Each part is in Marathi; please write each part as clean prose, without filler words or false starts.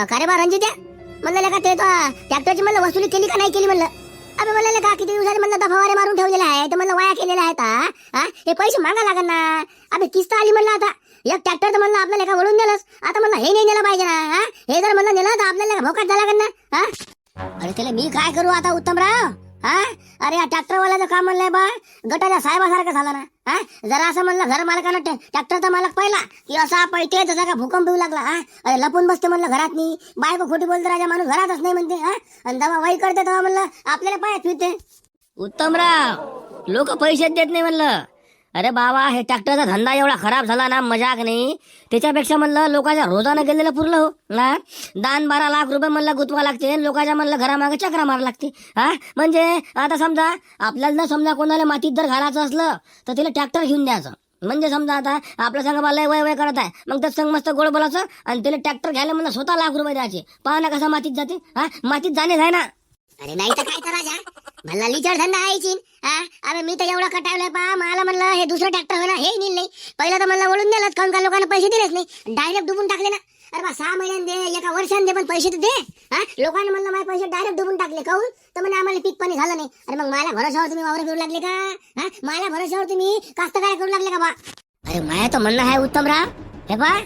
का रे बा रणजित्या, म्हणलं का ते ट्रॅक्टरची म्हणलं वसुली केली का नाही केली म्हणलं. अबे म्हणलं का किती दिवसाने म्हणलं फवारे मारून ठेवलेले आहे तर म्हणलं वाया केलेले आहेत. हा हे पैसे मागा लागन ना. अबे किस्त आली म्हणलं आता एक ट्रॅक्टर तर म्हणलं आपल्याला का वळून दिलंस. आता म्हणलं हे नाही नेलं पाहिजे ना. हे जर म्हणलं नेलं तर आपल्याला भोकाट झाला लागन ना. अरे त्याला मी काय करू आता उत्तमराव. अरे या ट्रॅक्टरवाल्याचं काम म्हणलंय बा गटाच्या साहेबासारखं झालं ना. जरा असं म्हणलं घर मालकानं ट्रॅक्टरचा मालक पाहिला की असा पैते जसा का भूकंप येऊ लागला. अरे लपून बसते म्हणलं घरात नाही. बायको खोटी बोलते राजा माणूस घरातच नाही म्हणते. आणि जेव्हा वाई करते तेव्हा म्हणलं आपल्याला पायात फिरते. उत्तमराव लोक पैसे देत नाही म्हणलं. अरे बाबा हे ट्रॅक्टरचा धंदा एवढा खराब झाला ना मजाक नाही. त्याच्यापेक्षा म्हणलं लोकांच्या रोजानं गेलेलं पुरलं हो ना. 10-12 लाख रुपये म्हणलं गुतवा लागते लोकांच्या म्हणलं घरामागे चक्रा मारा लागते. म्हणजे आता समजा आपल्याला ना समजा कोणाला मातीत जर घालायचं असलं तर तिला ट्रॅक्टर घेऊन द्यायचं. म्हणजे समजा आता आपल्या संघ लय वय करत आहे मग तर संघ मस्त गोड बोलायचं आणि तिला ट्रॅक्टर घ्यायला म्हणलं स्वतः लाख रुपये द्यायचे. पहा ना कसा मातीत जाते. मातीत जाणे आहे ना. अरे नाही तर काय तर राजा मला लिचड धंदा आहे. अरे मी तर एवढा कटावलाय पा. मला म्हणलं हे दुसरं ट्रॅक्टर हो ना हे नेल नाही. पहिलं तर म्हणलं वळून दिलं काऊन का लोकांना पैसे दिलेच नाही. डायरेक्ट डुबून टाकले ना. अरे बा 6 महिन्यां दे एका वर्षान दे पण पैसे तर दे. लोकांना म्हणलं माझे पैसे डायरेक्ट डुबून टाकले काऊन तर म्हणजे आम्हाला पीक पाणी झालं नाही. अरे मग माझ्या भरोशावर तुम्ही वावर करू लागले का. माझ्या भरोशावर तुम्ही कास्तकार करू लागले का बा. अरे माझ्या तर म्हणणं आहे उत्तमराव हे बा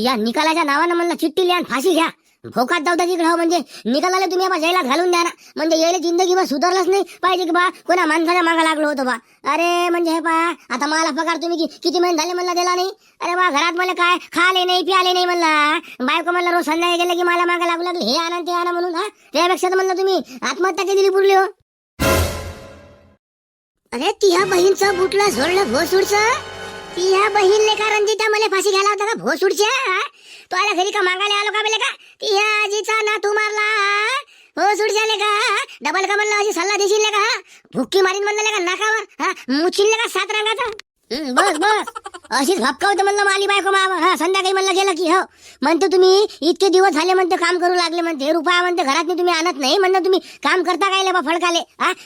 या निकालाच्या नावानं म्हणलं चिठ्ठी लिहा फाशी घ्या. भोकात जाऊ द्या तिकडे. म्हणजे निकालाला तुम्ही बा जैलात घालून द्या ना. म्हणजे यायला जिंदगीभर सुधारलंच नाही पाहिजे की बा कोणा माणसाच्या मागा लागलो होतो बा. अरे म्हणजे हे पा आता मला पगार तुम्ही किती महिने झाले म्हणला दिला नाही. अरे बा घरात मला काय खाले नाही प्याले नाही म्हणला. बायको म्हणलं रोज संध्याकाळी गेलं की मला मागा लागू लागले हे आणा ते आणा म्हणून. त्यापेक्षा तर म्हणलं तुम्ही आत्महत्या केलेली पुरली हो. अरे तिहा बहीणचं बुटलं झोडलं भोसूडचं. तिहा बहीणले का रणजिता मला फाशी घ्यायला होता का भोसूडच्या. तो आला घरी का मागायला आलो का बेले का. तिहा आजीचा नातू मारला भोसूडच्याले का. डबल का म्हणलं अशी सल्ला देशील का. भुक्की मारीन म्हणलं का नाकावर मुचिल का 7 रंगाचा. बस बस अशीच भपकावते म्हणलं माली बायको मावा. संध्याकाळी म्हणलं गेलं की हो म्हणते तुम्ही इतके दिवस झाले म्हणते काम करू लागले म्हणते रुपया म्हणते घरात तुम्ही आणत नाही म्हणलं तुम्ही काम करता काय बा फडकाले.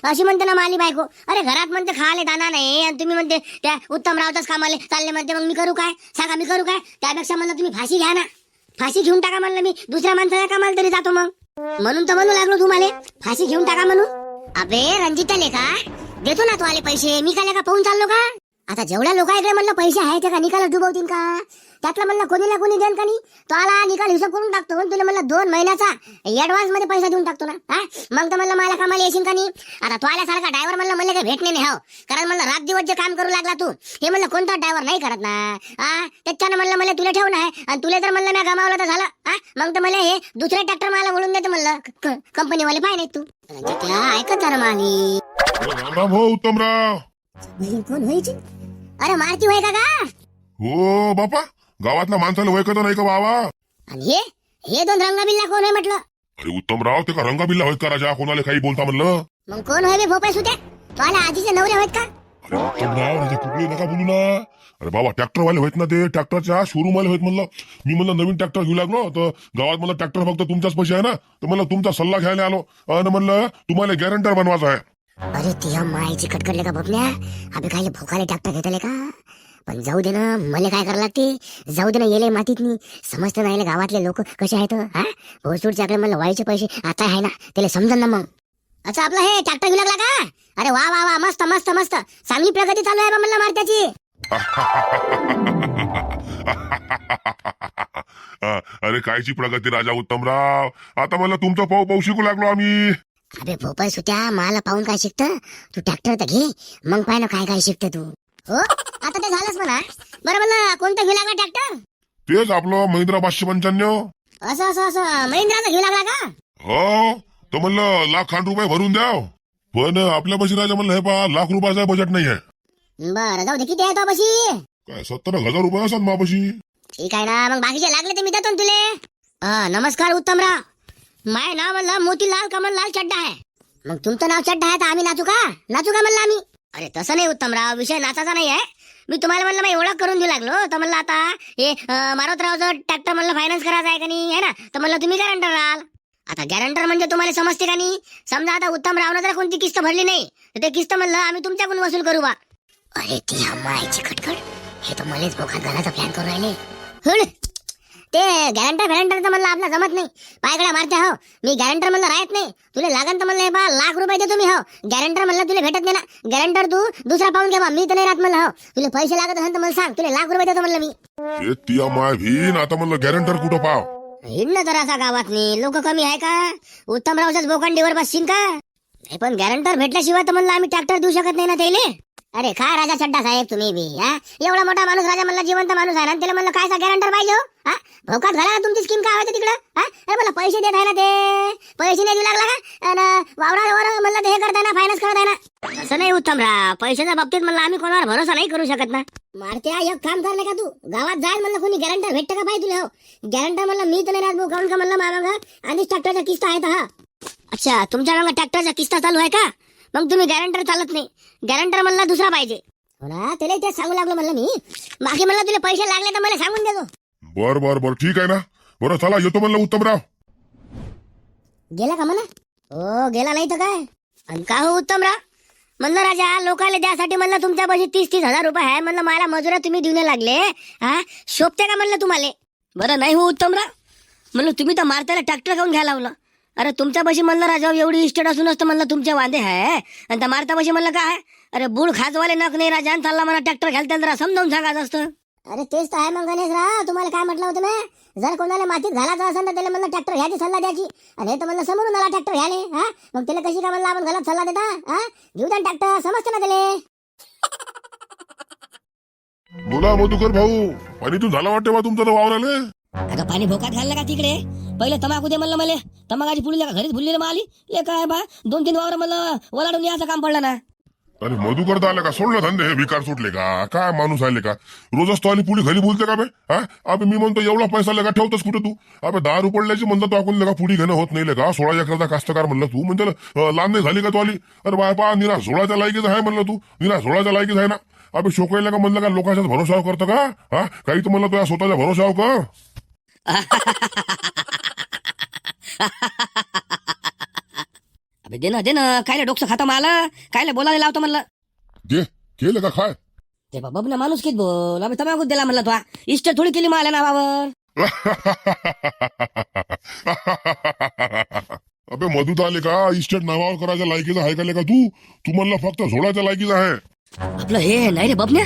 अशी म्हणते ना माली बायको. अरे घरात म्हणते खाले दाना नाही आणि तुम्ही म्हणते त्या उत्तमरावचाच कामाले चालले म्हणते. मग मी करू काय सांगा मी करू काय. त्यापेक्षा म्हणलं तुम्ही फाशी घ्या ना. फाशी घेऊन टाका म्हणलं मी दुसऱ्या माणसाच्या कामाला तरी जातो मग. म्हणून तर म्हणू लागलो तुम्हाला फाशी घेऊन टाका म्हणून. अबे रणजिताले का देतो ना तू आले पैसे. मी काय का पाहून चाललो का. आता जेवढ्या लोकांकडे म्हणलं पैसे आहेत ते का निकाल डुबवतील का. त्यातला म्हणलं कोणी ना कोणी देन का नाही. तो आला निकाल हिशोब करून टाकतो पण तुला म्हणलं 2 महिन्याचा ऍडव्हान्स मध्ये पैसा देऊन टाकतो ना. मग तर म्हणलं मला कामाला येशील का नाही. आता तो आल्यासारखा ड्रायव्हर म्हणलं मला काही भेटणे नाही. हो कारण म्हणलं रात दिवस जे काम करू लागला तू हे म्हणलं कोणता ड्रायव्हर नाही करत ना. त्याच्यानं म्हणलं मला तुला ठेवणं आहे आणि तुला तर म्हणलं मी गमावलं तर झालं. मग तर मला हे दुसरे ट्रॅक्टर मला वळून देते म्हणलं कंपनीवाले पाय नाही तू. ऐकत जरा माली हो उत्तमराव. कोण व्हायची. अरे मारती होय का. हो बापा गावातल्या माणसाला ओळखत नाही का बाबा. आणि हे 2 रंगाबिल्ला कोण आहे म्हटलं. अरे उत्तमराव ते का रंगाबिल्ला होत का राजा कोणाला काही बोलता म्हणलं. मग कोण होय बे भोपाय सुद्या. तो आला आजीचे नवरे होत का. अरे उत्तमराव त्याचे कुठले नका बोलू ना. अरे बाबा ट्रॅक्टरवाले होत ना ते ट्रॅक्टरच्या शोरूम वाले होत म्हणलं. मी म्हणलं नवीन ट्रॅक्टर घेऊ लागलो तर गावात मला ट्रॅक्टर फक्त तुमचाच पैसे आहे ना तर मला तुमचा सल्ला घ्यायला आलो आणि म्हणलं तुम्हाला गॅरंटर बनवायचा आहे. अरे तिया मायची कटकडले का बबल्या. अबे काय भोकाले ट्रॅक्टर घेतले का. पण जाऊ दे ना मला काय करायला लागते. जाऊ दे ना येले मातीत मी समजतं नाही गावातले लोक कसे आहेत. भोसूडच्या आकडे मला व्हायचे पैसे आता आहे ना त्याला समजन ना मग. अच्छा आपलं हे ट्रॅक्टर घेऊ लागला का. अरे वा वा वा मस्त मस्त मस्त चांगली प्रगती चालू आहे बा म्हणलं मारत्याची. अरे कायची प्रगती राजा उत्तमराव. आता मला तुमचा पाऊ शिकू लागलो आम्ही. अबे भोपाय सुट्या मला पाहून काय शिकत. तू ट्रॅक्टर तर घे मग पाय ना काय काय शिकत तू. हो आता ते झालंच म्हणा. बरं म्हणलं कोणतं घेऊ लागला ट्रॅक्टर. तेच आपलं महिंद्रा 595. असं असं असं महिंद्राचं घेऊ लागला का. हो तर म्हणलं ₹1,00,000 भरून द्याव. पण आपल्या पशी राजा म्हणलं हे पहा ₹1,00,000 बजेट नाही आहे. बरं जाऊ दे किती आहे तो पशी. काय 70,000 असतात मापाशी. ठीक आहे ना मग बाकीचे लागले ते मी देतो ना तुले. नमस्कार उत्तमराव. माय नाव म्हणलं मोतीलाल कमललाल चड्डा आहे. मग तुमचं नाव चड्डा आहे तर आम्ही नाचू का म्हणलं आम्ही. अरे तसं नाही उत्तमराव विषय नाचाचा नाही आहे. मी तुम्हाला म्हणलं मी ओळख करून देऊ लागलो तर म्हणलं आता हे मारुतरावचं ट्रॅक्टर म्हणलं फायनान्स करायचं आहे का नाही आहे ना तर म्हणलं तुम्ही गॅरंटर राहाल. आता गॅरंटर म्हणजे तुम्हाला समजते का नाही. समजा आता उत्तमरावनं जर कोणती किस्त भरली नाही तर ते किस्त म्हणलं आम्ही तुमच्याकडून वसूल करू बा. अरे ती मायची खटखट हे तर मलाच भोकात घालायचा प्लॅन करून राहिले. ते गॅरंटर म्हणलं आपला जमत नाही. पायगडा मारते हो. मी गॅरंटर म्हणलं राहत नाही. तुला लागन तर म्हणलं हे बा लाख रुपये देतो मी हो. गॅरंटर म्हणलं तुला भेटत नाही ना. गॅरंटर तू दुसरा पाहून घे बा. मी तर नाही राहत म्हणलं हो. तुला पैसे लागत असेल तर मला सांग. तुला लाख रुपये देतो म्हणलं मी. हे तिया माय भीन आता म्हणलं गॅरंटर कुठं पाव. हिंड तर असा गावात नाही. लोक कमी आहे का? उत्तमरावच्याच बोकांडीवर बसशील का? नाही पण गॅरंटर भेटल्याशिवाय तर म्हणलं आम्ही ट्रॅक्टर देऊ शकत नाही ना त्याले. अरे काय राजा चड्डा साहेब तुम्ही बी हा. एवढा मोठा माणूस राजा म्हणला जिवंत माणूस आहे ना. त्याला म्हणलं काय गॅरंटर पाहिजे हो हा. भोकात घाला ना तुमची स्कीम काय होते तिकडं हा. अरे मला पैसे देत आहे ना ते. पैसे नाही देऊ लागला का? आणि वावरावर म्हणलं ते हे करताय ना फायनान्स करताय ना. असं नाही उत्तमराव. पैशाच्या बाबतीत म्हणलं आम्ही कोणावर भरोसा नाही करू शकत ना. मारत्या एक काम करले का तू गावात जाय म्हणलं कोणी गॅरंटर भेटतं का पाहिजे तुला हो. गॅरंटर म्हणलं मी तर नाही राहत भाऊ. काऊन का म्हणलं माझ्या आधीच ट्रॅक्टरच्या किस्त आहेत हा. अच्छा तुमच्या मागं ट्रॅक्टरच्या किस्ता चालू आहे का? मग तुम्ही गॅरंटर चालत नाही. गॅरंटर म्हणलं दुसरा पाहिजे हो ना. त्याला तेच सांगू लागलो म्हणलं मी. बाकी म्हणलं तुला पैसे लागले तर मला सांगून देतो. बर बर बर ठीक आहे ना. बरं चला येतो म्हणलं उत्तमराव. गेला का म्हणा? हो गेला नाही तर काय. आणि का हो उत्तमराव म्हणलं राजा लोकांना द्यासाठी म्हणलं तुमच्यापाशी 30,000 रुपये आहे म्हणलं. मला मजुरा तुम्ही देऊ लागले हा. शोभते का म्हणलं तुम्हाला? बरं नाही हो उत्तमराव. म्हणलं तुम्ही तर मारताला ट्रॅक्टर घेऊन घ्यायला लावलं. अरे तुमच्यापाशी म्हणलं राजा एवढी इस्टेट असूनच तर म्हणलं तुमचे वांदे आहे. आणि त्या मारतापाशी म्हणलं काय अरे बुड खाजवाले नक नाही राजा. आणि चालला मला ट्रॅक्टर घ्यायला जरा समजावून सांगायचं असतं. अरे तेच तर आहे मग गणेशराव. तुम्हाला काय म्हटलं होतं मी? जर कोणाला मातीत घालायचं असेल तर त्याला म्हणलं ट्रॅक्टर घ्यायची सल्ला द्यायची. आणि हे तर म्हणलं समोरून आला ट्रॅक्टर घ्याले हा. मग त्याला कशी का म्हणलं आपण घालत सल्ला देता हा. घेऊ द्या ट्रॅक्टर समजतं ना त्याला. बोला मधुकर भाऊ पाणी झाला वाटते बा तुमचं तर वावराले. अगं पाणी भोकात घाललं का तिकडे? पहिले तमाकू दे म्हणलं मला. तमाकाची पुढे घरीच भुललेलं माली. ले काय बा 2-3 वावर म्हणलं ओलाडून याचं काम पडलं ना. अरे मधुकर तर आले का? सोडलं धंदे हे विकार सुटले का? काय माणूस आले का? रोजच तो आली पुढे घरी बोलते का बे हा. अबे मी म्हणतो एवढा पैसा लगा ठेवतोस कुठे तू? अबे 10 रुपयाची म्हणलं तो आपण लगा पुढे घेणं होत नाही का? 16 एकरचा कास्तकार म्हणलं तू म्हणजे लहान नाही झाली का तू आली? अरे बापा निरा 16च्या लायकीच आहे म्हणलं तू. निरा 16च्या लायकीच आहे ना. अबे शोकायला का म्हणलं का लोकांच्याच भरोशावर करतं का हा? काही तर म्हणलं तुझ्या स्वतःच्या भरोशावर कर. अबे दे ना कायले डोकं खाता मला. कायले बोलायला लावतो म्हणलं. दे केलं का काय? ते बाबा ना माणूस कित बोल. अबे तमाकूच दिला म्हणलं तू. इष्ट थोडी केली मला नावावर. अबे मधुत आले का? इस्टेट नावावर करायच्या लायकीचा आहे का तू? तू म्हणलं फक्त झोडाच्या लायकीचा आहे. आपलं हे नाही रे बबन्या.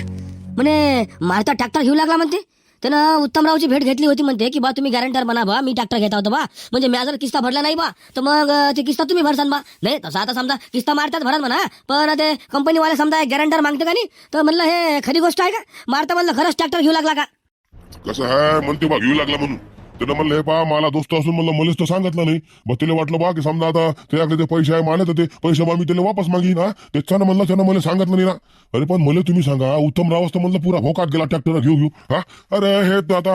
म्हणे मारता ट्रॅक्टर घेऊ लागला म्हणते. त्यानं उत्तमरावची भेट घेतली होती म्हणते की बा तुम्ही गॅरंटर बना बा. मी ट्रॅक्टर घेता होतो बा. म्हणजे मी जर किस्ता भरला नाही बा तर मग ते किस्ता तुम्ही भरसान बा. नाही तसं आता समजा किस्ता मारतात भरात म्हणा. पण ते कंपनीवाले समजा गॅरंटर मागते का नाही. तर म्हणलं हे खरी गोष्ट आहे का? मारता म्हणलं खरंच ट्रॅक्टर घेऊ लागला का? कसं आहे म्हणते बा घेऊ लागला म्हणून. त्यानं म्हणलं हे पहा मला दोस्त असून म्हणलं मलाच तर सांगितलं नाही. मग तिला वाटलं बा की समजा आता त्याकडे ते पैसे आहे माने तर ते पैसे बा मी त्याला वापस मागीन हा. त्याच्यानं म्हणलं त्यानं मला सांगितलं नाही ना. अरे पण मला तुम्ही सांगा उत्तमराव तर म्हणलं पुरा भोकात गेला ट्रॅक्टर घेऊ हा. अरे हे आता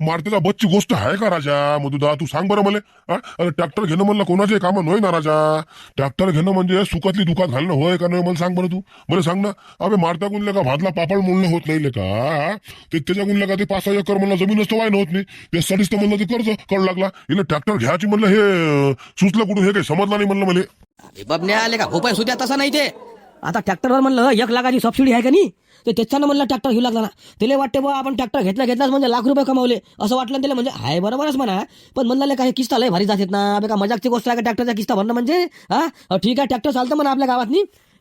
मारतेचा बच्ची गोष्ट आहे का राजा मधुदा? तू सांग बरं मला हा. अरे ट्रॅक्टर घेणं म्हणलं कोणाचे कामं नव्हे ना राजा. ट्रॅक्टर घेणं म्हणजे सुखातली दुखात घालणं होय का नाही मला सांग बरं तू. मला सांग ना. अबे मारता गुणलं का भातला पापड मोडणं होत नाही का? ते त्याच्या गुणलं का ते 5-6 एकर म्हणलं जमीनच तर व्हायला होत नाही. त्यासाठीच तर म्हणलं ते कर्ज करू लागला. हिला ट्रॅक्टर घ्यायची म्हणलं हे सुचलं कुठून हे काही समजलं नाही म्हणलं मला. बबन्या आले का भोपाळ सुद्धा तसा नाही ते. आता ट्रॅक्टरवर म्हणलं 1 लाखाची सबसिडी आहे का नाही. ते त्याच्यानं म्हणलं ट्रॅक्टर घेऊ लागला ना. त्याला वाटते बा आपण ट्रॅक्टर घेतलाच म्हणजे लाख रुपये कमावले असं वाटलं त्याला. म्हणजे आहे बरोबरच म्हणा. पण म्हणलं काही किस्ता लय भारी जातात ना. बे का मजाकची गोष्ट आहे का ट्रॅक्टरचा किस्ता भरणं म्हणजे हा. ठीक आहे ट्रॅक्टर चालतं म्हणा आपल्या गावात.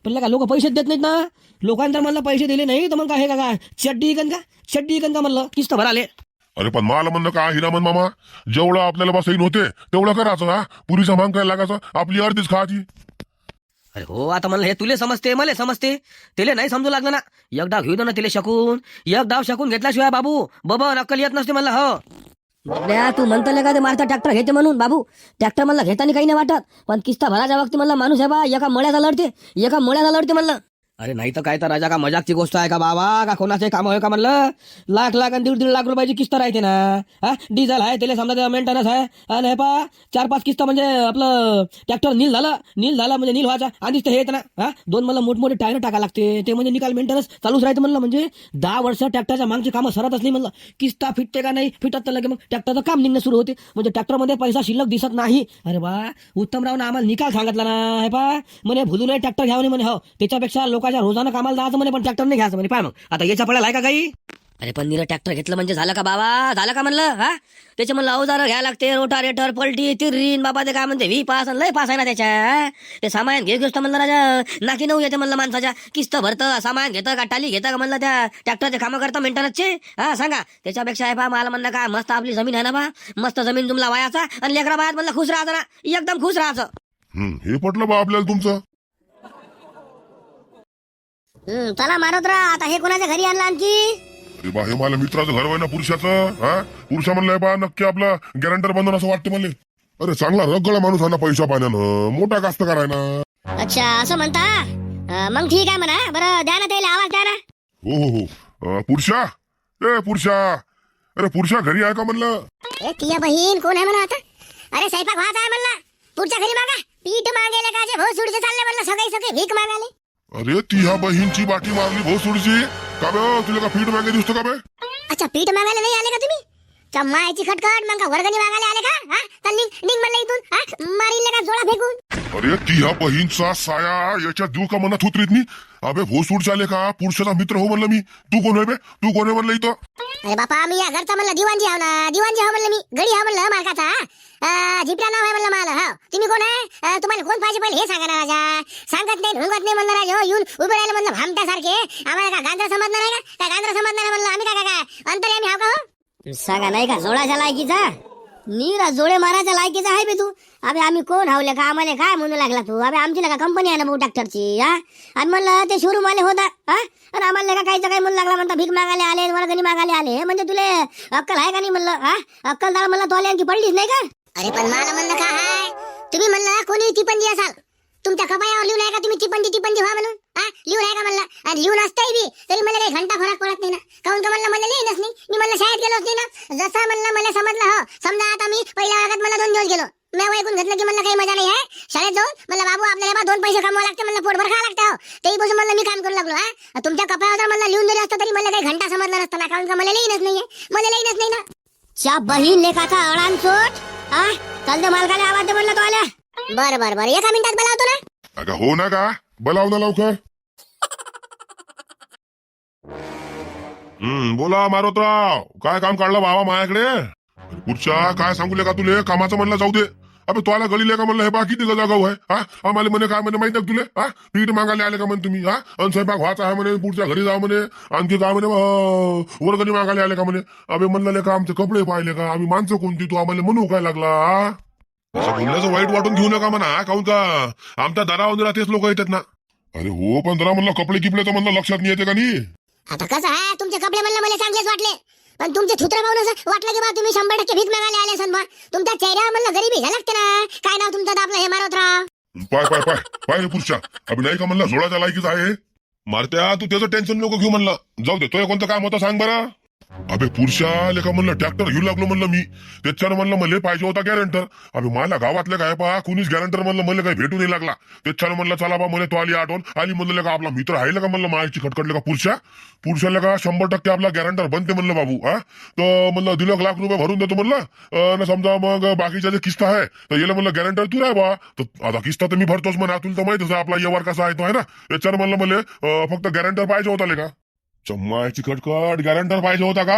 पण का लोक पैसे देत नाहीत ना. लोकांना म्हणलं पैसे दिले नाही तर मग काय हे काय चड्डी इकन का म्हणलं किस्ता भराले. अरे पण मला म्हणणं का हिरामन मामा जेवढं आपल्याला बसाईन होते तेवढं करायचं हा. पुरीचा मांग काय लागायचं आपली अर्धीच खायची. अरे हो आता म्हणलं हे तुले समजते मला समजते. त्याला नाही समजू लागलं ना. एक डाव घेऊ दे ना त्याला शकून. एक डाव शकून घेतल्याशिवाय बाबू बाबा नक्कल येत नसते म्हणलं हो. बबड्या तू म्हणतो का ते मारता ट्रॅक्टर घेते म्हणून बाबू. ट्रॅक्टर म्हणलं घेताना काही नाही वाटत. पण किस्ता भराच्या वक्ती म्हणलं माणूस आहे बा एका मळ्याचा लढते म्हणलं. अरे नाही तर काय तर राजा का मजाकची गोष्ट आहे का बाबा? का कोणाचे काम आहे का म्हणलं. लाख आणि 1.5 लाख रुपयाची किस्त राहते ना हा. डिझेल आहे त्याला समजा मेंटेनन्स आहे. आणि हे पा 4-5 किस्त म्हणजे आपलं ट्रॅक्टर नील झालं म्हणजे नील व्हायचा आधीच तर हे येतं ना हा. 2 मला मोठमोठे टायर टाका लागते. ते म्हणजे निकाल मेंटेनन्स चालूच राहते म्हणलं. म्हणजे 10 वर्ष ट्रॅक्टरच्या मागची कामं सरतच नाही म्हणलं. किस्ता फिटते का नाही फिटत तर लगे मग ट्रॅक्टरचं काम निघणं सुरू होते. म्हणजे ट्रॅक्टरमध्ये पैसा शिल्लक दिसत नाही. अरे बा उत्तमरावनं आम्हाला निकाल सांगितला ना. हे पा म्हणे भुलू नये ट्रॅक्टर घ्यावं म्हणे हो. त्याच्यापेक्षा लोकांच्या रोजानं कामाला जायचं म्हणे पण ट्रॅक्टर नाही घ्यायचं म्हणे. पाय मग आता याच्या पडायला आहे का काही. अरे पण निरं ट्रॅक्टर घेतलं म्हणजे झालं का बाबा? झालं का म्हणलं? हा त्याचे म्हणलं अवजार घ्यायला लागते, रोटारेटर, पलटी, तिरीन, बाबा ते काय म्हणते व्ही पास आणि लय पास आहे ना त्याच्या. हा? ते सामान घे घेतो म्हणलं राजा, नाकी नऊ येते म्हणलं माणसाच्या. किस्त भरतं, सामान घेतं का टाली घेतं का म्हणलं त्या ट्रॅक्टरचे कामं करतं मेंटेनन्सचे. हा सांगा, त्याच्यापेक्षा आहे पा मला म्हणलं काय मस्त आपली जमीन आहे ना बा, मस्त जमीन तुमला वायाचा आणि लेकरा बायात म्हणलं खुश राहायचं ना, एकदम खुश राहायचं. हे पटलं बा आपल्याला तुमचं. चला मारत राहा. आता हे कोणाच्या घरी आणलं आणखी? अरे बा, हे मला मित्राचं घर आहे ना पुरुषाचं. हा पुरुषा म्हणलंय बा नक्की आपला गॅरंटर बनवून असं वाटतं मला. अरे चांगला रगळा माणूस आहे ना, पैसा पाण्यानं मोठा कास्तकार आहे ना. अच्छा असं म्हणता? मग ठीक आहे म्हणा. बरं द्या ना त्याला आवाज द्या ना. हो हो हो. पुरुषा, ए पुरुषा, अरे पुरुषा घरी आहे का म्हणलं? ए तिया बहीण कोण आहे म्हणा आता? अरे स्वयंपाक व्हायचा आहे म्हणलं, पुढच्या घरी मागा. पीठ मागायला का जे भाऊ सुडचे चालले म्हणलं, सगळे सगळे भीक मागाले. अरे ती ह्या बहीणची बाटी मारली भाऊ सोडची का बे? तुला का पीठ मागे दिसतो का बे? अच्छा पीठ मागायला नाही आले का तुम्ही? चम्मायची खटखट मग का वर्गणी मागायला आले का? हा चल निघ निघ म्हणलं इथून. हा मारील का जोडा फेकून? अरे ती ह्या बहीणचा साया याच्या जीव का मनात उतरीत मी. अबे भोसूडचे आले का? पुरुषाचा मित्र हो म्हणलं मी. तू कोण आहे बे? तू कोण आहे म्हणलं इथं? अरे बापा मी या घरचा म्हणलं दिवाणजी हाव ना, दिवाणजी हाव म्हणलं मी. गडी हाव म्हणलं मालकाचा. जिपला नाव आहे म्हणलं मला. हा तुम्ही कोण आहे? तुम्हाला कोण पाहिजे पहिले हे सांगा ना राजा. सांगत नाही ढोंगत नाही म्हणलं राजा. येऊन उभे राहिले म्हणलं भामट्यासारखे. आम्हाला का गांधरा समजणार आहे का? काय गांधरा समजणार आहे म्हणलं आम्ही? काय अंतर्यामी हाव का हो? सांगा नाही का जोडाच्या लायकीचा? नीरा जोडे मारायच्या लायकीचा आहे बे तू. अबे आम्ही कोण हावले का? आम्हाला काय म्हणू लागला तू? अबे आमची का कंपनी आहे ना भाऊ ट्रॅक्टरची. हा आणि म्हणलं ते शोरूम आले होता. हा आणि आम्हाला का काहीचं काही म्हणू लागला म्हणता भीक मागायला आले, वर्गणी मागायला आले. म्हणजे तुले अक्कल आहे का नाही म्हणलं? हा अक्कलदार म्हणलं तो आले आणखी पडलीच नाही का? अरे पण मला म्हणलं काय आहे? तुम्ही म्हणलं कोणी टिपंजी असाल, तुमच्या कपायावर लिहून आहे का तुम्ही टिपंजी व्हा म्हणून? हा लिहून आहे का म्हणलं? आणि लिहून असतंय बी तरी मला काही घंटा फरक पडत नाही ना. काहून का म्हणलं मला लिहिलंच नाही. मी म्हणलं शाळेत गेलोच नाही ना. जसं म्हणलं मला समजलं. हो समजा आता मी पहिल्या वर्गात मला 2 दिवस गेलो, मी ऐकून घेतलं की म्हणलं काही मजा नाही आहे. शाळेत जाऊन म्हणलं बाबू आपल्याला 2 पैसे कमवावं लागते म्हणलं, पोटभर खावं लागतं. हो तेही पासून म्हणलं मी काम करू लागलो. हा तुमच्या कपायावर जर म्हणलं लिहून दिलं असतं तरी मला काही घंटा समजलं नसतं ना. काहून का मला लिहिलंच नाहीये, मला लिहिलंच नाही ना. च्या बहीण लेखाचा अडान चोट. हा चल दे मालकाने आवाज दे म्हणलं तो आल्या. बरं बरं बरं 1 मिनिटात बोलावतो ना. अगं हो ना का? बोलाव ना लवकर. बोला मारोतराव, काय काम काढलं बाबा माझ्याकडे? पुढच्या काय सांगू का तुले? कामाचं म्हणलं जाऊ दे. अबे तो आला गलीले का म्हणलं हे बा किती जागा आहे. हा आम्हाला म्हणे काय म्हणे माहिती तुले? हा पीठ मागायला आले का म्हणे तुम्ही? हा आणि स्वयंपाक व्हायचा आहे म्हणे, पुढच्या घरी जा म्हणे. आणखी काय म्हणे वर्गणी मागायला आले का म्हणे. अबे म्हणलं का आमचे कपडे पाहिले का? आम्ही माणसं कोणती? तू आम्हाला म्हणू काय लागला? असं बोलण्याचं वाईट वाटून घेऊ नका म्हणा. काहून का आमच्या दारावर तेच लोक येतात ना. अरे हो पण जरा म्हणलं कपडे किपले तर म्हणलं लक्षात नाही येते का नाही? आता कसं आहे तुमचे कपडे म्हणलं मला चांगलेच वाटले, पण तुमचे छुत्रा पाहून असं वाटलं की बा तुम्ही 100% भीक मागायला आले असन बा. तुमच्या चेहऱ्यावर म्हणलं गरीबी झलकते ना. काय नाव तुमचं आपलं हे मारोतराव? पाय पाय पाय पाय रे पुरुषा, अभि नाही का म्हणलं जोडाच्या लायकीच आहे. मारत्या तू त्याचं टेन्शन नको घेऊ म्हणलं. जाऊ दे, तो कोणतं काम होतं सांग बरं. अबे पुरुषा लेखा म्हणलं ट्रॅक्टर घेऊ लागलो म्हणलं मी. त्याच्यानं म्हणलं मला पाहिजे होता गॅरंटर. अबे मला गावातले काय पहा कुणीच गॅरंटर म्हणलं मला काही भेटू नाही लागला. त्याच्यानं म्हणलं चला बा मला तो आली आठवण आली म्हणलं का आपला मित्र आहे का म्हणलं मायाची खटखटले का पुरुषाला का 100% आपला गॅरंटर बनते म्हणलं बाबू. हा तर म्हणलं 1.5 लाख रुपये भरून देतो म्हणलं. समजा मग बाकीच्या जे किस्त आहे तर याला म्हणलं गॅरंटर तू राह बा. तर आता किस्त तर मी भरतोच म्हणा, तुला तर माहितच आहे आपला व्यवहार कसा आहे तो आहे ना. याच्यानं म्हणलं मला फक्त गॅरंटर पाहिजे होता का. चम्मायची खटखट गॅरंटर पाहिजे होता का?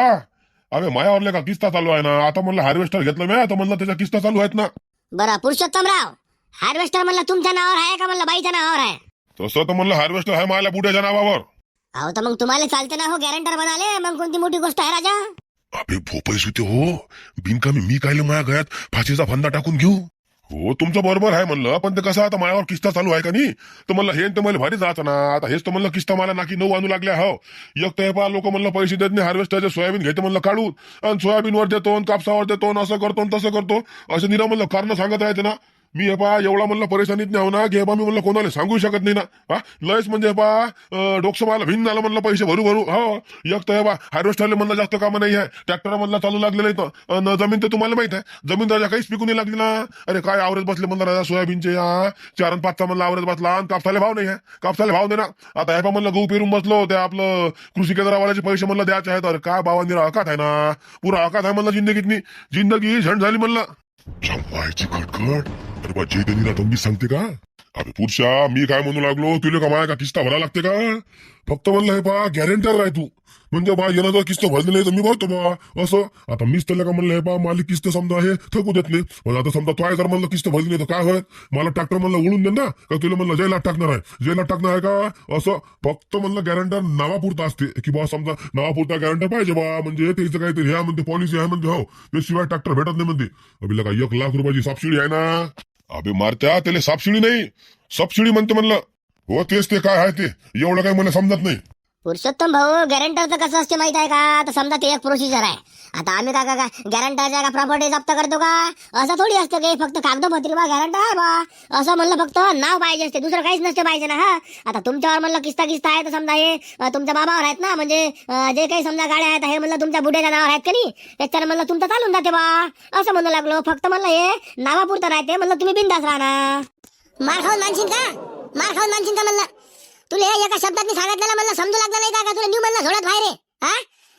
अबे मायावरले का किस्ता चालू आहे ना. आता म्हणलं हार्वेस्टर घेतलं मी, आता म्हणलं त्याच्या किस्ता चालू आहेत ना. बरं पुरुषोत्तमराव, हार्वेस्टर म्हणलं तुमच्या नावावर आहे का म्हणलं बाईच्या नावावर आहे? तसं तर म्हणलं हार्वेस्टर आहे माझ्या बुड्याच्या नावावर. अहो तर मग तुम्हाला चालते ना हो गॅरंटर बनाले. मग कोणती मोठी गोष्ट आहे राजा? अबे भोपळीस होते हो, बिनकामी मी कायले माझ्या गळ्यात फाशीचा फंदा टाकून घेऊ. हो तुमचं बरोबर आहे म्हणलं, पण ते कसं आता माझ्यावर किस्ता चालू आहे का नाही. तर म्हणलं हे तर मला भारी जात ना. आता हेच तर म्हणलं किस्ता मला नाकी 9 आणू लागल्या. हो एक तर पहा लोक म्हणलं पैसे देत नाही, हार्वेस्टरचे सोयाबीन घेते म्हणलं काढून आणि सोयाबीनवर देतो, कापसावर देतो, असं करतो तसं करतो, असं निरा म्हणलं कारण सांगत राहते ना. मी हे पहा एवढा म्हणलं परेशानीत नाही हो ना घे बा. मी म्हणलं कोणाला सांगू शकत नाही ना. हा लयच म्हणजे पहा डोकसं मला भिन्न झालं म्हणलं पैसे भरू हो. एक तर हे बा हार्वेस्टरला म्हणलं जास्त कामं नाही आहे, ट्रॅक्टर म्हणलं चालू लागलेलं इथं. जमीन तर तुम्हाला माहित आहे, जमीन राजा काहीच पिकून नाही लागली ना. अरे काय आवरेज बसले म्हणलं राजा सोयाबीनचे 4 आणि 5चा म्हणलं आवरेज बसला आणि कापसाला भाव नाही आहे. कापसाला भाव नाही ना. आता हे पा म्हणलं गहू पेरून बसलो, त्या आपलं कृषी केंद्रावाल्याचे पैसे म्हणलं द्यायचे आहेत. अरे काय भावांनी अकात आहे ना, पुरा अकात आहे म्हणलं. जिंदगी झंड झाली म्हणलं. व्हायची खटखट. अरे बा जे त्यांनी मी सांगते का अबे पुरुषा मी काय म्हणू लागलो तुला का माया का किस्ता भरा लागते का फक्त म्हणलं हे पा गॅरंटर आहे तू म्हणजे बा येणं जर किस्त भरली नाही तर मी भरतो बा असं आता मीच त्याला का म्हणलं हे पा मालिक किस्त समजा हे थकू देत नाही पण आता समजा तो जर म्हणलं किस्त भरली नाही तर काय होय मला ट्रॅक्टर म्हणलं उडून दे ना का तुला म्हणलं जैलात टाकणार आहे जैलात टाकणार आहे का असं फक्त म्हणलं गॅरंटर नावापुरता असते की बा समजा नावापुरता गॅरंटर पाहिजे बा म्हणजे त्याचं काहीतरी ह्या म्हणते पॉलिसी आहे म्हणते हो त्याशिवाय ट्रॅक्टर भेटत नाही म्हणते अभिला का 1,00,000 रुपयाची सबसिडी आहे ना अबे मारत्या त्याला सबसिडी नाही सबसिडी म्हणते म्हणलं हो तेच ते काय आहे ते एवढं काही मला समजत नाही पुरुषोत्तम भाऊ गॅरंटरचं कसं असते माहित आहे का आता समजा ते एक प्रोसिजर आहे आता आम्ही काय काय गॅरंटरच्या का प्रॉपर्टी जप्त करतो का असं थोडी असतं की फक्त कागदपत्री बा गॅरंटर आहे बा असं म्हणलं फक्त नाव पाहिजे असते दुसरं काहीच नसते पाहिजे ना हा आता तुमच्यावर म्हणलं किस्ता आहे तर समजा हे तुमच्या बाबावर आहेत ना म्हणजे जे काही समजा गाड्या आहेत हे म्हणलं तुमच्या बुड्याच्या नावावर आहेत का नाही त्याच्यानं म्हणलं तुमचं चालून जाते बा असं म्हणू लागलो फक्त म्हणलं हे नावापुरतं राहते म्हणलं तुम्ही बिंदास राहणार मार खाऊन मानशील का म्हणलं तुला एका शब्दात सांगितलेलं म्हणलं समजू लागलं नाही का तुला न्यू म्हणलं झोडत बाहेर रे हा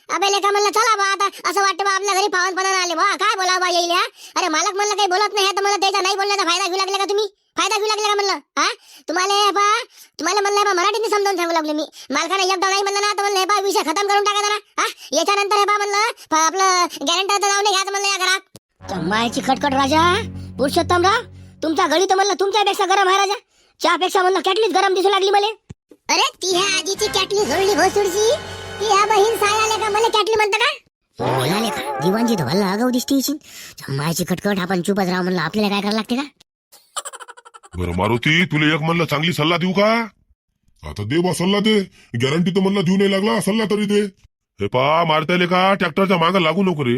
अबे लेका म्हणलं चला बा आता असं वाटतं बा आपल्या घरी पावनपणा आले बा काय बोला बा येईल अरे मालक म्हणलं काही बोलत नाही तर मला त्याचा नाही बोलण्याचा फायदा घेऊ लागले का तुम्ही फायदा घेऊ लागले का म्हणलं हा तुम्हाला म्हणलं बा मराठीने समजावून सांगू लागले मी मालकाने एकदा नाही म्हणलं ना तर म्हणलं बा विषय खतम करून टाका ना हा याच्यानंतर हे बा म्हणलं आपलं गॅरंटरचं नाव नाही घ्यायचं म्हणलं या घरात मायाची खटखट राजा पुरुषोत्तमराव तुमचा गडी तर म्हणलं तुमच्यापेक्षा गरम आहे राजा चहापेक्षा म्हणलं कॅटलीच गरम दिसू लागली मला अरे ती ह्या आजीची कॅटली झोडली भोसुडची ती ह्या बहीण सायाले का मला कॅटली म्हणतं का मिळाले का जीवांची तर भल्ला आगाऊ दिसते मायाची खटखट आपण चुपच राव म्हणलं आपल्याला काय करायला लागते का बरं मारुती तुला एक म्हणलं चांगली सल्ला देऊ का आता दे बा सल्ला दे गॅरंटी तर म्हणलं देऊ नाही लागला सल्ला तरी दे हे पा मारताय का ट्रॅक्टरच्या मागं लागू नको रे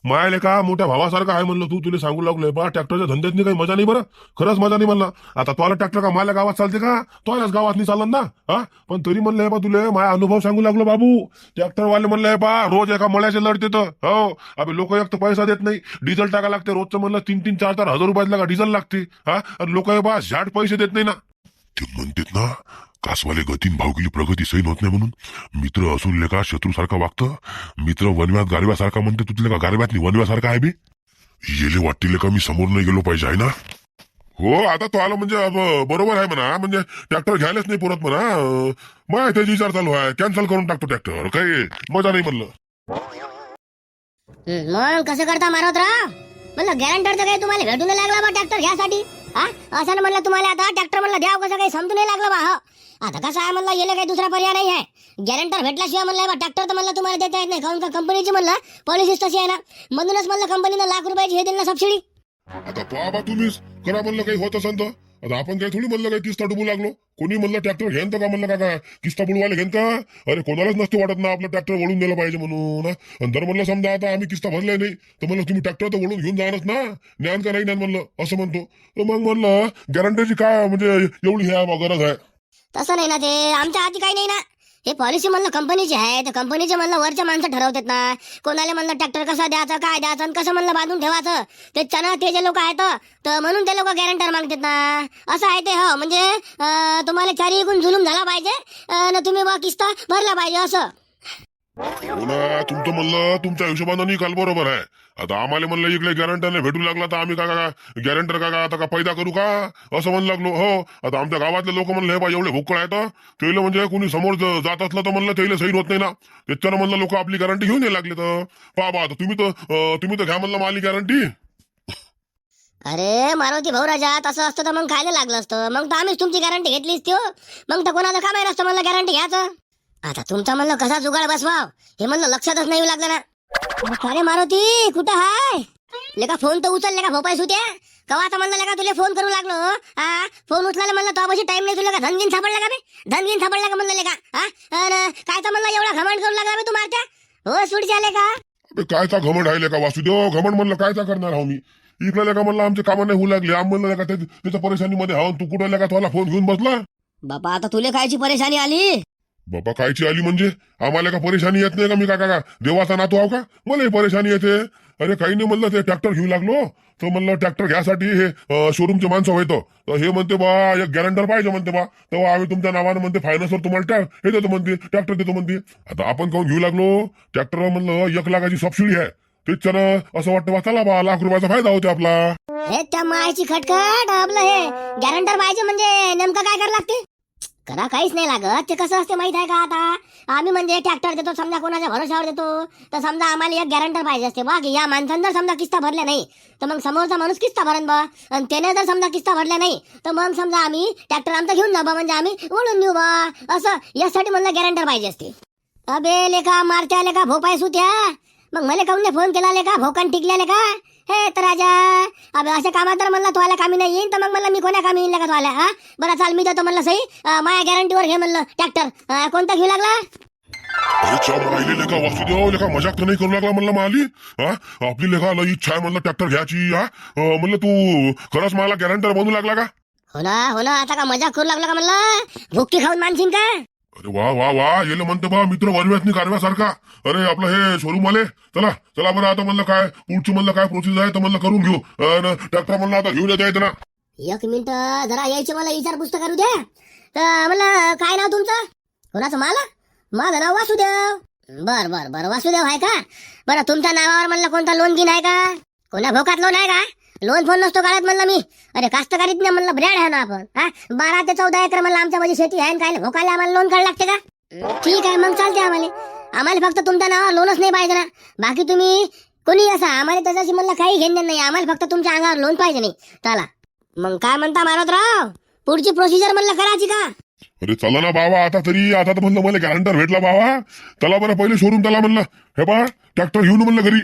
मायाले का मोठ्या भावासारखा आहे म्हणलं तू तुला सांगू लागलोय पा ट्रॅक्टरच्या धंद्यात काही मजा नाही बरं खरंच मजा नाही म्हणलं आता तुला ट्रॅक्टर का माझ्या गावात चालते का तुझ्याच गावात नाही चालन ना हा पण तरी म्हणलं हे पा तुला माझा अनुभव सांगू लागलो बाबू ट्रॅक्टरवाले म्हणलं हे पा रोज एका मळ्याचे लढते तर हो अबे लोक एक तर पैसा देत नाही डिझेल टाका लागते रोजचं म्हणलं 3-3, 4-4 हजार रुपयाला का डिझेल लागते हा लोक हे पा झाट पैसे देत नाही ना ते म्हणतात ना कासवाले गतीन भावकीली प्रगती सैन होत नाही म्हणून मित्र असून लेका शत्रूसारखा वागतं मित्र वनव्यात गारव्यासारखा म्हणते तुझले का गारव्यात नाही वनव्यासारखा आहे बे येले वाटतील का मी समोर नाही गेलो पाहिजे आहे ना हो आता तो आला म्हणजे बरोबर आहे म्हणा म्हणजे ट्रॅक्टर घ्यायलाच नाही पुरत म्हणा मग त्याचा विचार चालू आहे कॅन्सल करून टाकतो ट्रॅक्टर काही मजा नाही म्हणलं मग कसं करता मारोतराव म्हणलं गॅरंटरचं काही तुम्हाला भेटून नाही लागला बा ट्रॅक्टर घ्यासाठी हा असं म्हणलं तुम्हाला आता ट्रॅक्टर म्हणलं द्याव कसं काही समजून नाही लागलं बा हो आता कसं आहे म्हणलं गेलं काही दुसरा पर्याय नाही आहे गॅरंटर भेटल्याशिवाय म्हणलं बा ट्रॅक्टर तर म्हणलं तुम्हाला देता येत नाही काऊन का कंपनीची म्हणलं पॉलिसीच तशी आहे ना म्हणूनच म्हणलं कंपनीनं ₹1,00,000 हे दिलं ना सबसिडी आता पहा तुम्हीच करा म्हणलं काही होत असेल तर आता आपण काही थोडी म्हणलं काही किस्ता डुबू लागलो कोणी म्हणलं ट्रॅक्टर घेन तर का म्हणलं का किस्ता बुडवायला घेन का अरे कोणालाच नसते वाटत ना आपलं ट्रॅक्टर वळून दिलं पाहिजे म्हणून आणि जर म्हणलं समजा आता आम्ही किस्ता भरलाय नाही तर म्हणलं तुम्ही ट्रॅक्टर तर वळून घेऊन जाणारच ना ज्ञान का नाही ज्ञान म्हणलं असं म्हणतो तर मग म्हणलं गॅरंटीची काय म्हणजे एवढी हे गरज आहे तसं नाही ना ते आमच्या हाती काही नाही ना हे पॉलिसी म्हणलं कंपनीची आहे तर कंपनीचे म्हणलं वरच्या माणसं ठरवतात ना कोणाला म्हणलं ट्रॅक्टर कसा द्यायचं काय द्यायचं आणि कसं म्हणलं बांधून ठेवायचं त्याच्यानं ते जे लोक आहेत तर म्हणून ते लोक गॅरंटर मागतात ना असं आहे ते हो म्हणजे तुम्हाला चारी एकूण जुलूम झाला पाहिजे ना तुम्ही बा किस्ता भरला पाहिजे असं हो ना तुमचं म्हणलं तुमच्या हिशोबानं निकाल बरोबर आहे आता आम्हाला म्हणलं इकडे गॅरंटरने भेटू लागला तर आम्ही का गॅरंटर का आता का पैदा करू का असं म्हणू लागलो हो आता आमच्या गावातले लोक म्हणलं हे बा एवढे भोकळ आहेत त्याला म्हणजे कोणी समोर जात असलं तर म्हणलं त्याला सही होत नाही ना त्याच्यानं म्हणलं लोक आपली गॅरंटी घेऊन यायला लागले तर पहा आता तुम्ही तर घ्या म्हणलं माझी गॅरंटी अरे मारुती भाऊ राजा तसं असतं तर मग खायला लागलं असतं मग तर आम्हीच तुमची गॅरंटी घेतलीच त्यो मग तर कोणाचं कामाई नसतं म्हणलं गॅरंटी घ्यायचं आता तुमचा म्हणलं कसा जुगाड बसवाव हे म्हणलं लक्षातच नाही येऊ लागलं ना अरे मारुती कुठं हाय लेका फोन तर उचल लेका भोपाय सुट्या कवाचा म्हणलं लेका तुला फोन करू लागलो हा फोन उचलायला म्हणलं तो अशी टाइम नाही तुला का धनगीन सापडला का बे धनगीन सापडला का म्हणलं लेका हा काय तर म्हणलं एवढा घमंड करू लागला बे तू मारत्या हो सुट झाले का कायचा घमंड आहे का वासुदेव घमंड म्हणलं कायचा करणार आहो मी इकडे का म्हणलं आमचे कामं नाही होऊ लागले आम म्हणलं का त्याच्या परेशानीमध्ये हा तू कुठं का तुला फोन घेऊन बसला बापा आता तुला कायची परेशानी आली बाबा कायची आली म्हणजे आम्हाला का परेशानी येत नाही का मी का देवाचा नातू आहो का मलाही परेशानी येते अरे काही नाही म्हणलं ते ट्रॅक्टर घेऊ लागलो तर म्हणलं ट्रॅक्टर घ्यासाठी हे शोरूमचे माणसं होतं तर हे म्हणते बा एक गॅरंटर पाहिजे म्हणते बा तेव्हा आम्ही तुमच्या नावानं म्हणते फायनान्सवर तुम्हाला हे देतो म्हणते ट्रॅक्टर देतो म्हणते आता आपण काऊन घेऊ लागलो ट्रॅक्टर म्हणलं 1,00,000ची सबसिडी आहे त्याच्यानं असं वाटतं बा चला बा लाख रुपयाचा फायदा होते आपला. हे त्या मायची खटखट आपलं हे गॅरंटर पाहिजे म्हणजे नेमकं काय करावं लागते? करा काहीच नाही लागत. ते कसं असते माहित आहे का? आता आम्ही म्हणजे ट्रॅक्टर देतो समजा कोणाच्या भरोशावर देतो, तर समजा आम्हाला एक गॅरंटर पाहिजे असते बा की या माणसानं जर समजा किस्ता भरल्या नाही तर मग समोरचा माणूस किस्ता भरण बा, आणि त्याने जर समजा किस्ता भरल्या नाही तर मग समजा आम्ही ट्रॅक्टर आमचा घेऊन जा बा, म्हणजे आम्ही ओढून देऊ बा. असं यासाठी मला गॅरंटर पाहिजे असते. अबे लेका मारत्या लेका भोपाय सुत्या, मग मला काऊन फोन केला लेका भोकान टिकल्या का? हे तर राजा अबे अशा कामात जर म्हणलं तुला कामी नाही येईन तर मग मला मी कोण्या कामी येईन का तुला? हा बरं चाल मी देतो म्हणलं सही माझ्या गॅरंटीवर घे म्हणलं ट्रॅक्टर. कोणता घेऊ लागला? अरे चा माहिले लेका वासुदेव लेका मजाक तर नाही करू लागला म्हणलं माली. हा आपली लेखा लई इच्छा आहे म्हणलं ट्रॅक्टर घ्यायची. हा म्हणलं तू खरंच मला गॅरंटर बनू लागला का? हो ना आता का मजाक करू लागला का म्हणलं? भुक्की खाऊन मानशील का? अरे वा वा वा येलं म्हणते बा मित्र वरव्यातनी कारव्यासारखा. अरे आपलं हे शोरूम आले. चला चला बरं आता म्हणलं काय पुढची म्हणलं काय प्रोसेस आहे तर म्हणलं करून घेऊ. ट्रॅक्टर म्हणलं आता घेऊन येता येतं ना. एक मिनिट जरा यायचे मला विचारपूस तर करू द्या. तर म्हणलं काय नाव तुमचं? कोणाचं? माझं नाव वासुदेव. बर वासुदेव आहे का? बरं तुमच्या नावावर म्हणलं कोणता लोन गिन आहे का? कोणा भोकात लोन आहे का? लोन फोन नसतो काढत म्हणलं मी. अरे कास्तकारीत नाही म्हणलं ब्रँड आहे ना आपण. हा 12 ते 14 एकर म्हणलं आमच्या माझी शेती आहे. काय भोकायला आम्हाला लोन काढ लागते का? ठीक आहे मग चालते आम्हाला फक्त तुमच्या नावावर लोनच नाही पाहिजे ना. बाकी तुम्ही कोणी असा आम्हाला त्याच्याशी म्हणलं काही घेणं नाही. आम्हाला फक्त तुमच्या अंगावर लोन पाहिजे नाही. चला मग काय म्हणता मानवतराव, पुढची प्रोसिजर म्हणलं करायची का? अरे चला ना बाबा आता तर म्हणलं मला गॅरंटर भेटला बाबा. चला बरं पहिले शोरूम त्याला म्हणलं हे बा ट्रॅक्टर घेऊन म्हणलं घरी.